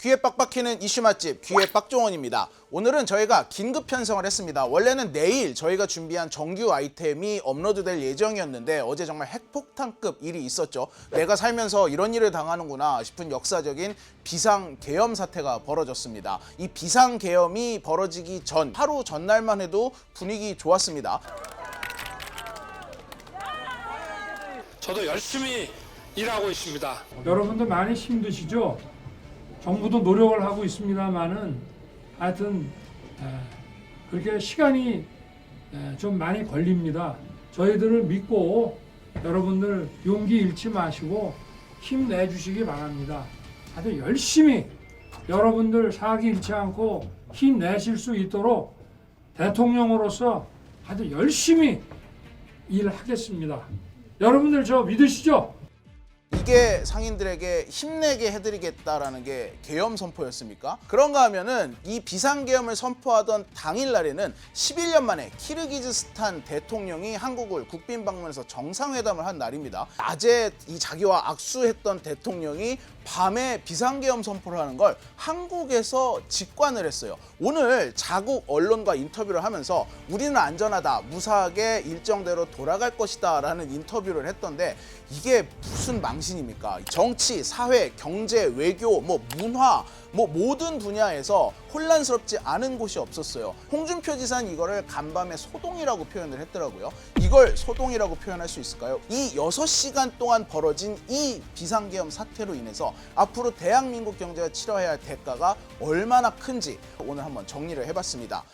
귀에 빡빡히는 이슈 맛집 귀의 빡종원입니다. 오늘은 저희가 긴급 편성을 했습니다. 원래는 내일 저희가 준비한 정규 아이템이 업로드될 예정이었는데 어제 정말 핵폭탄급 일이 있었죠. 내가 살면서 이런 일을 당하는구나 싶은 역사적인 비상계엄 사태가 벌어졌습니다. 이 비상계엄이 벌어지기 전 하루 전날만 해도 분위기 좋았습니다. 저도 열심히 일하고 있습니다. 여러분들 많이 힘드시죠? 정부도 노력을 하고 있습니다만은 하여튼 그렇게 시간이 좀 많이 걸립니다. 저희들을 믿고 여러분들 용기 잃지 마시고 힘내주시기 바랍니다. 하여튼 열심히 여러분들 사기 잃지 않고 힘내실 수 있도록 대통령으로서 하여튼 열심히 일하겠습니다. 여러분들 저 믿으시죠? 이게 상인들에게 힘내게 해드리겠다라는 게 계엄 선포였습니까? 그런가 하면은 이 비상계엄을 선포하던 당일날에는 11년 만에 키르기즈스탄 대통령이 한국을 국빈 방문해서 정상회담을 한 날입니다. 낮에 이 자기와 악수했던 대통령이 밤에 비상계엄 선포를 하는 걸 한국에서 직관을 했어요. 오늘 자국 언론과 인터뷰를 하면서 우리는 안전하다, 무사하게 일정대로 돌아갈 것이다 라는 인터뷰를 했던데 이게 무슨 망신입니까? 정치, 사회, 경제, 외교, 문화 모든 분야에서 혼란스럽지 않은 곳이 없었어요. 홍준표 지사는 이거를 간밤에 소동이라고 표현을 했더라고요. 이걸 소동이라고 표현할 수 있을까요? 이 6시간 동안 벌어진 이 비상계엄 사태로 인해서 앞으로 대한민국 경제가 치러야 할 대가가 얼마나 큰지 오늘 한번 정리를 해봤습니다.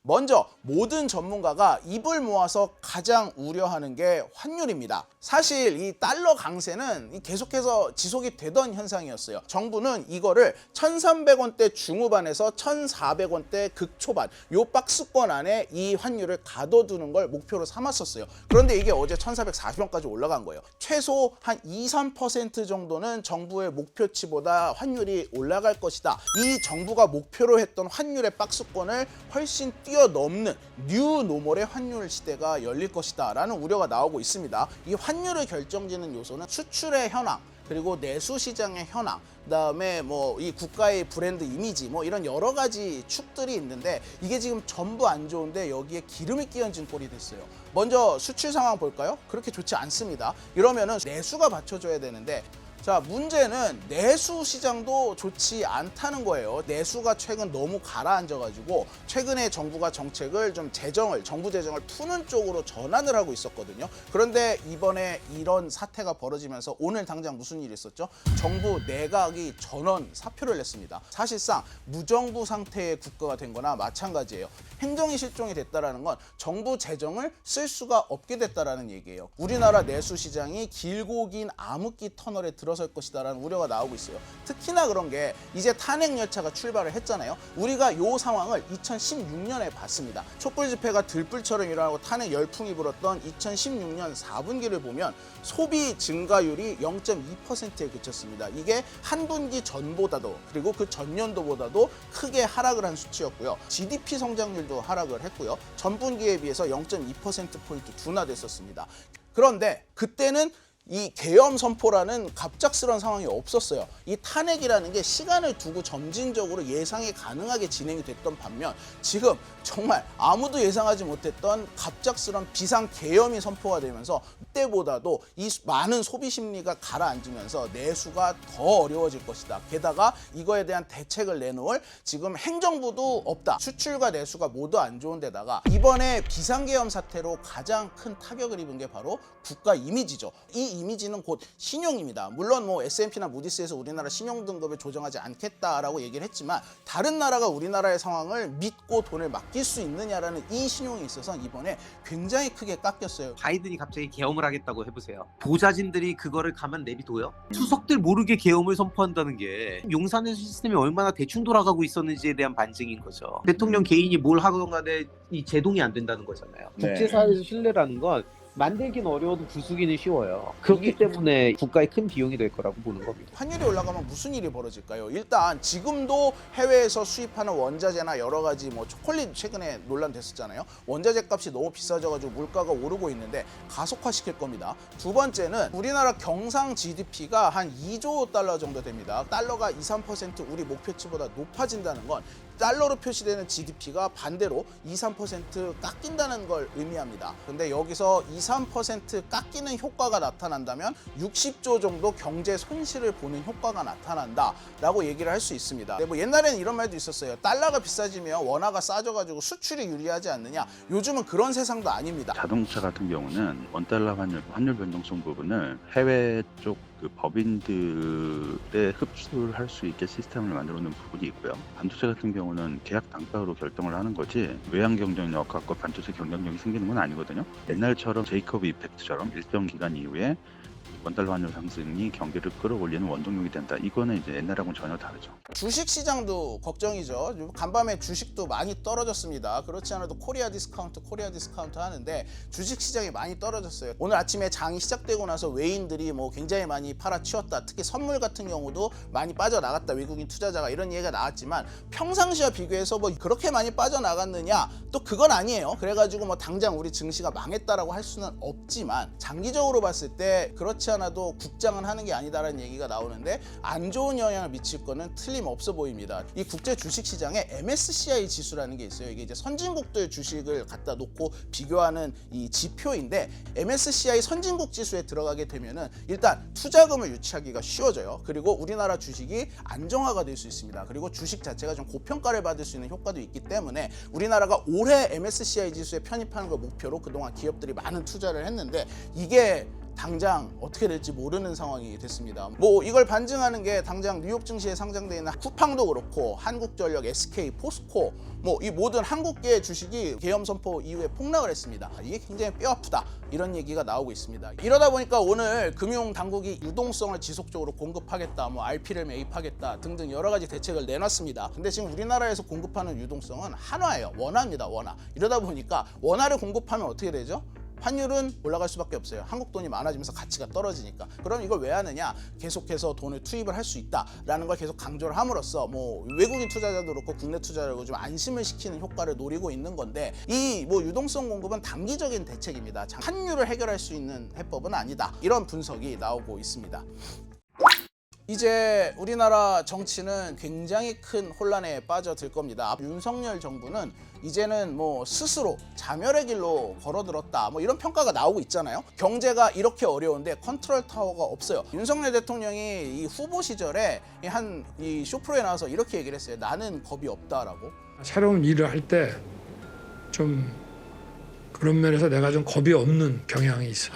먼저 모든 전문가가 입을 모아서 가장 우려하는 게 환율입니다. 사실 이 달러 강세는 계속해서 지속이 되던 현상이었어요. 정부는 이거를 1,300원대 중후반에서 1,400원대 극초반 요 박스권 안에 이 환율을 가둬두는 걸 목표로 삼았었어요. 그런데 이게 어제 1,440원까지 올라간 거예요. 최소 한 2~3% 정도는 정부의 목표치보다 환율이 올라갈 것이다. 이 정부가 목표로 했던 환율의 박스권을 훨씬 뛰어넘는 뉴노멀의 환율 시대가 열릴 것이다 라는 우려가 나오고 있습니다. 이 환율을 결정짓는 요소는 수출의 현황, 그리고 내수 시장의 현황, 그다음에 이 국가의 브랜드 이미지 이런 여러 가지 축들이 있는데 이게 지금 전부 안 좋은데 여기에 기름이 끼얹은 꼴이 됐어요. 먼저 수출 상황 볼까요? 그렇게 좋지 않습니다. 이러면은 내수가 받쳐줘야 되는데 자, 문제는 내수 시장도 좋지 않다는 거예요. 내수가 최근 너무 가라앉아가지고 최근에 정부가 정책을 좀 정부 재정을 푸는 쪽으로 전환을 하고 있었거든요. 그런데 이번에 이런 사태가 벌어지면서 오늘 당장 무슨 일이 있었죠? 정부 내각이 전원 사표를 냈습니다. 사실상 무정부 상태의 국가가 된 거나 마찬가지예요. 행정이 실종이 됐다라는 건 정부 재정을 쓸 수가 없게 됐다라는 얘기예요. 우리나라 내수 시장이 길고 긴 암흑기 터널에 들어설 것이다라는 우려가 나오고 있어요. 특히나 그런 게 이제 탄핵 열차가 출발을 했잖아요. 우리가 이 상황을 2016년에 봤습니다. 촛불 집회가 들불처럼 일어나고 탄핵 열풍이 불었던 2016년 4분기를 보면 소비 증가율이 0.2%에 그쳤습니다. 이게 한 분기 전보다도 그리고 그 전년도보다도 크게 하락을 한 수치였고요. GDP 성장률도 하락을 했고요. 전분기에 비해서 0.2%포인트 둔화됐었습니다. 그런데 그때는 이 계엄 선포라는 갑작스러운 상황이 없었어요. 이 탄핵이라는 게 시간을 두고 점진적으로 예상이 가능하게 진행이 됐던 반면 지금 정말 아무도 예상하지 못했던 갑작스러운 비상 계엄이 선포가 되면서 그때보다도 이 많은 소비 심리가 가라앉으면서 내수가 더 어려워질 것이다. 게다가 이거에 대한 대책을 내놓을 지금 행정부도 없다. 수출과 내수가 모두 안 좋은 데다가 이번에 비상계엄 사태로 가장 큰 타격을 입은 게 바로 국가 이미지죠. 이 이미지는 곧 신용입니다. 물론 S&P나 무디스에서 우리나라 신용 등급을 조정하지 않겠다라고 얘기를 했지만 다른 나라가 우리나라의 상황을 믿고 돈을 맡길 수 있느냐라는 이 신용이 있어서 이번에 굉장히 크게 깎였어요. 바이든이 갑자기 계엄을 하겠다고 해보세요. 보좌진들이 그거를 가만 내비둬요? 투석들 모르게 계엄을 선포한다는 게 용산의 시스템이 얼마나 대충 돌아가고 있었는지에 대한 반증인 거죠. 대통령 개인이 뭘 하건 간에 이 제동이 안 된다는 거잖아요. 네. 국제사회에서 신뢰라는 건 만들긴 어려워도 부수기는 쉬워요. 그렇기 때문에 국가에 큰 비용이 될 거라고 보는 겁니다. 환율이 올라가면 무슨 일이 벌어질까요? 일단 지금도 해외에서 수입하는 원자재나 여러 가지 뭐 초콜릿 최근에 논란됐었잖아요. 원자재 값이 너무 비싸져가지고 물가가 오르고 있는데 가속화시킬 겁니다. 두 번째는 우리나라 경상 GDP가 한 2조 달러 정도 됩니다. 달러가 2, 3% 우리 목표치보다 높아진다는 건 달러로 표시되는 GDP가 반대로 2, 3% 깎인다는 걸 의미합니다. 근데 여기서 2, 3% 깎이는 효과가 나타난다면 60조 정도 경제 손실을 보는 효과가 나타난다라고 얘기를 할 수 있습니다. 근데 뭐 옛날에는 이런 말도 있었어요. 달러가 비싸지면 원화가 싸져가지고 수출이 유리하지 않느냐. 요즘은 그런 세상도 아닙니다. 자동차 같은 경우는 원달러 환율 변동성 부분을 해외 쪽 그 법인들에 흡수를 할 수 있게 시스템을 만들어 놓은 부분이 있고요. 반도체 같은 경우는 계약 단가로 결정을 하는 거지 외환 경쟁력 갖고 반도체 경쟁력이 생기는 건 아니거든요. 옛날처럼 제이커브 이펙트처럼 일정 기간 이후에 원달러 환율 상승이 경기를 끌어올리는 원동력이 된다. 이거는 이제 옛날하고는 전혀 다르죠. 주식 시장도 걱정이죠. 간밤에 주식도 많이 떨어졌습니다. 그렇지 않아도 코리아 디스카운트 하는데 주식 시장이 많이 떨어졌어요. 오늘 아침에 장이 시작되고 나서 외인들이 뭐 굉장히 많이 팔아치웠다. 특히 선물 같은 경우도 많이 빠져나갔다. 외국인 투자자가 이런 얘기가 나왔지만 평상시와 비교해서 뭐 그렇게 많이 빠져나갔느냐? 또 그건 아니에요. 그래가지고 뭐 당장 우리 증시가 망했다라고 할 수는 없지만 장기적으로 봤을 때 그렇지 않아도 국장은 하는 게 아니다라는 얘기가 나오는데 안 좋은 영향을 미칠 거는 틀림없어 보입니다. 이 국제 주식 시장에 MSCI 지수라는 게 있어요. 이게 이제 선진국들 주식을 갖다 놓고 비교하는 이 지표인데 MSCI 선진국 지수에 들어가게 되면은 일단 투자금을 유치하기가 쉬워져요. 그리고 우리나라 주식이 안정화가 될 수 있습니다. 그리고 주식 자체가 좀 고평가를 받을 수 있는 효과도 있기 때문에 우리나라가 올해 MSCI 지수에 편입하는 걸 목표로 그동안 기업들이 많은 투자를 했는데 이게 당장 어떻게 될지 모르는 상황이 됐습니다. 뭐 이걸 반증하는 게 당장 뉴욕 증시에 상장되어 있는 쿠팡도 그렇고 한국전력, SK, 포스코 뭐 이 모든 한국계 주식이 계엄 선포 이후에 폭락을 했습니다. 이게 굉장히 뼈아프다 이런 얘기가 나오고 있습니다. 이러다 보니까 오늘 금융 당국이 유동성을 지속적으로 공급하겠다, 뭐 RP를 매입하겠다 등등 여러 가지 대책을 내놨습니다. 근데 지금 우리나라에서 공급하는 유동성은 한화예요. 원화입니다. 원화. 이러다 보니까 원화를 공급하면 어떻게 되죠? 환율은 올라갈 수밖에 없어요. 한국 돈이 많아지면서 가치가 떨어지니까. 그럼 이걸 왜 하느냐? 계속해서 돈을 투입을 할 수 있다라는 걸 계속 강조를 함으로써 뭐 외국인 투자자도 그렇고 국내 투자자도 좀 안심을 시키는 효과를 노리고 있는 건데 이 뭐 유동성 공급은 단기적인 대책입니다. 환율을 해결할 수 있는 해법은 아니다. 이런 분석이 나오고 있습니다. 이제 우리나라 정치는 굉장히 큰 혼란에 빠져들 겁니다. 윤석열 정부는 이제는 뭐 스스로 자멸의 길로 걸어들었다 뭐 이런 평가가 나오고 있잖아요. 경제가 이렇게 어려운데 컨트롤 타워가 없어요. 윤석열 대통령이 이 후보 시절에 이 쇼프로에 나와서 이렇게 얘기를 했어요. 나는 겁이 없다라고. 새로운 일을 할 때 좀 그런 면에서 내가 좀 겁이 없는 경향이 있어요.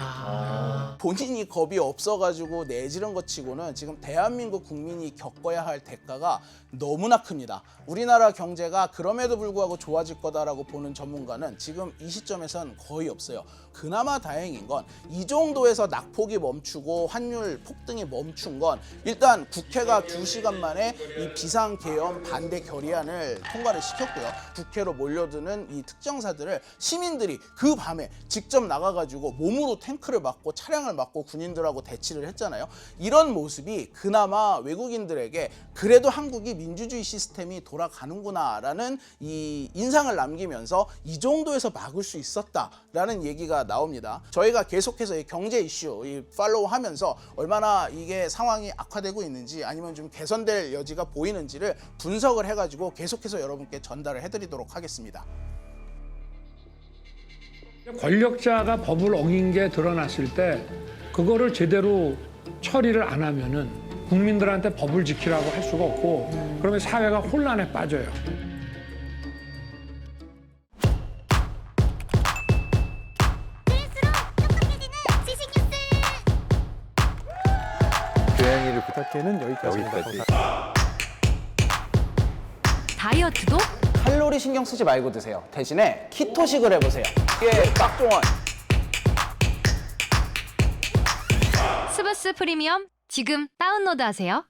본인이 겁이 없어가지고 내지른 것 치고는 지금 대한민국 국민이 겪어야 할 대가가 너무나 큽니다. 우리나라 경제가 그럼에도 불구하고 좋아질 거다라고 보는 전문가는 지금 이 시점에선 거의 없어요. 그나마 다행인 건 이 정도에서 낙폭이 멈추고 환율 폭등이 멈춘 건 일단 국회가 2시간 만에 이 비상계엄 반대 결의안을 통과를 시켰고요. 국회로 몰려드는 이 특정사들을 시민들이 그 밤에 직접 나가가지고 몸으로 탱크를 막고 차량을 막고 군인들하고 대치를 했잖아요. 이런 모습이 그나마 외국인들에게 그래도 한국이 민주주의 시스템이 돌아가는구나라는 이 인상을 남기면서 이 정도에서 막을 수 있었다라는 얘기가 나옵니다. 저희가 계속해서 이 경제 이슈 팔로우하면서 얼마나 이게 상황이 악화되고 있는지 아니면 좀 개선될 여지가 보이는지를 분석을 해가지고 계속해서 여러분께 전달을 해드리도록 하겠습니다. 권력자가 법을 어긴 게 드러났을 때 그거를 제대로 처리를 안 하면은 국민들한테 법을 지키라고 할 수가 없고 그러면 사회가 혼란에 빠져요. 교양이를 부탁해는 여기까지입니다. 다이어트도 칼로리 신경 쓰지 말고 드세요. 대신에 키토식을 해보세요. 이게 빡종원. 스브스 프리미엄 지금 다운로드하세요.